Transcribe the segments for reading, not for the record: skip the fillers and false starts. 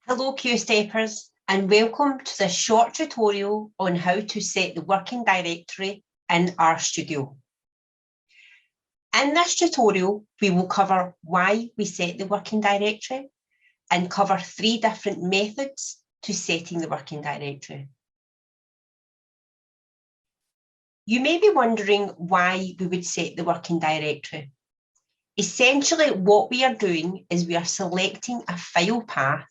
Hello Q-Steppers and welcome to this short tutorial on how to set the working directory in RStudio. In this tutorial, we will cover why we set the working directory and cover 3 different methods to setting the working directory. You may be wondering why we would set the working directory. Essentially, what we are doing is we are selecting a file path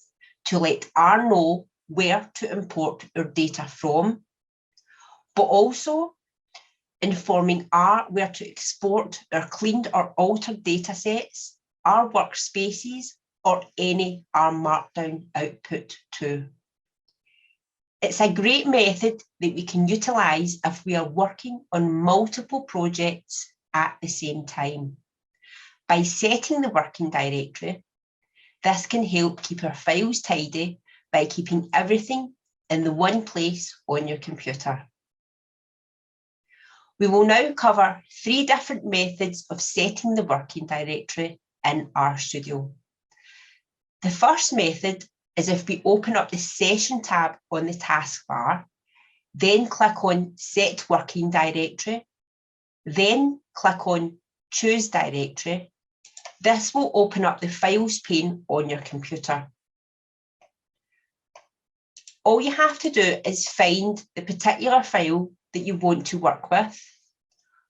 to let R know where to import our data from, but also informing R where to export our cleaned or altered data sets, R workspaces, or any R Markdown output to. It's a great method that we can utilise if we are working on multiple projects at the same time. By setting the working directory, this can help keep our files tidy by keeping everything in the one place on your computer. We will now cover 3 different methods of setting the working directory in RStudio. The first method is if we open up the Session tab on the taskbar, then click on Set Working Directory, then click on Choose Directory. This will open up the Files pane on your computer. All you have to do is find the particular file that you want to work with.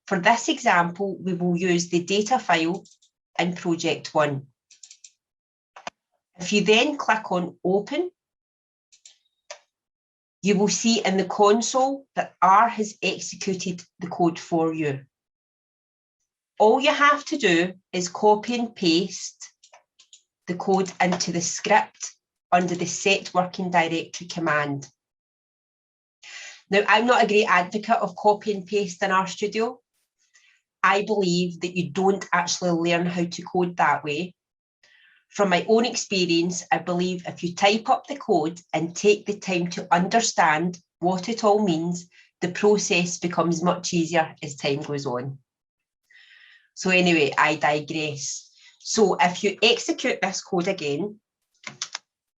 For this example, we will use the data file in Project 1. If you then click on Open, you will see in the console that R has executed the code for you. All you have to do is copy and paste the code into the script under the Set Working Directory command. Now, I'm not a great advocate of copy and paste in RStudio. I believe that you don't actually learn how to code that way. From my own experience, I believe if you type up the code and take the time to understand what it all means, the process becomes much easier as time goes on. So anyway, I digress. So if you execute this code again,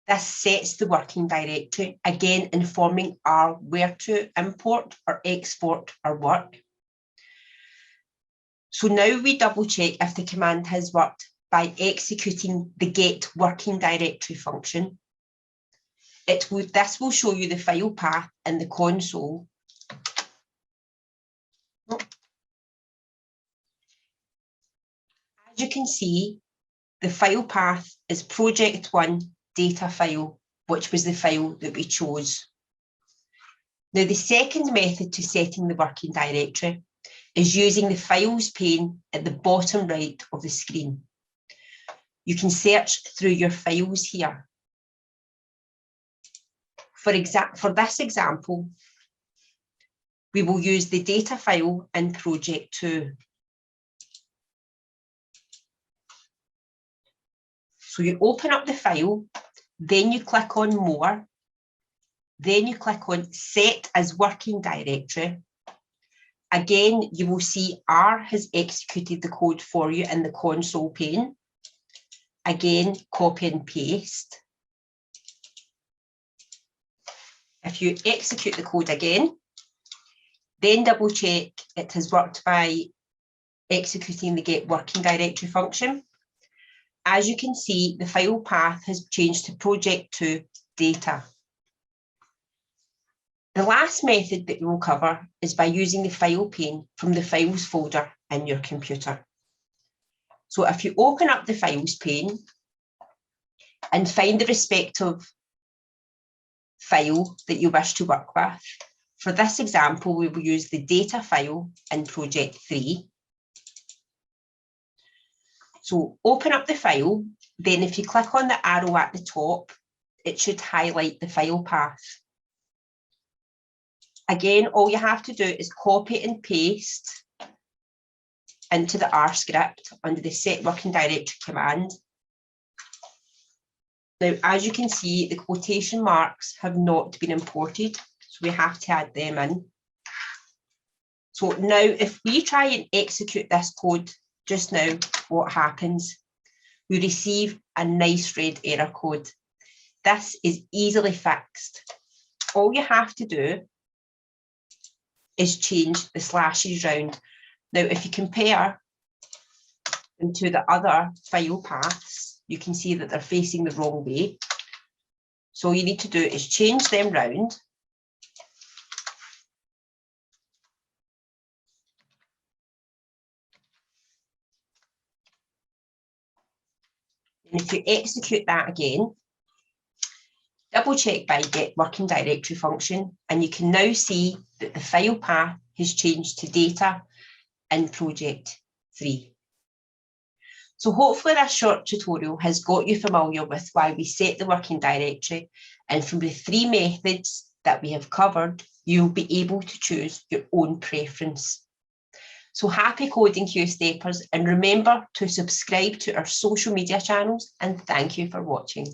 this sets the working directory, again informing R where to import or export our work. So now we double check if the command has worked by executing the get working directory function. This will show you the file path in the console. As you can see, the file path is Project 1 data file, which was the file that we chose. Now, the second method to setting the working directory is using the Files pane at the bottom right of the screen. You can search through your files here. For this example, we will use the data file in Project 2. So you open up the file, then you click on More, then you click on Set as Working Directory. Again, you will see R has executed the code for you in the console pane. Again, copy and paste. If you execute the code again, then double check it has worked by executing the get working directory function. As you can see, the file path has changed to Project 2 data. The last method that we will cover is by using the file pane from the Files folder in your computer. So if you open up the Files pane and find the respective file that you wish to work with, for this example, we will use the data file in Project 3. So open up the file, then if you click on the arrow at the top, it should highlight the file path. Again, all you have to do is copy and paste into the R script under the Set Working Directory command. Now, as you can see, the quotation marks have not been imported, so we have to add them in. So now, if we try and execute this code just now, what happens? We receive a nice red error code. this is easily fixed. All you have to do is change the slashes round. Now, if you compare them to the other file paths, you can see that they're facing the wrong way. So all you need to do is change them round. And if you execute that again, double check by get working directory function, and you can now see that the file path has changed to data in project 3. So hopefully this short tutorial has got you familiar with why we set the working directory, and from the 3 methods that we have covered, you'll be able to choose your own preference. So happy coding, Q-steppers, and remember to subscribe to our social media channels, and thank you for watching.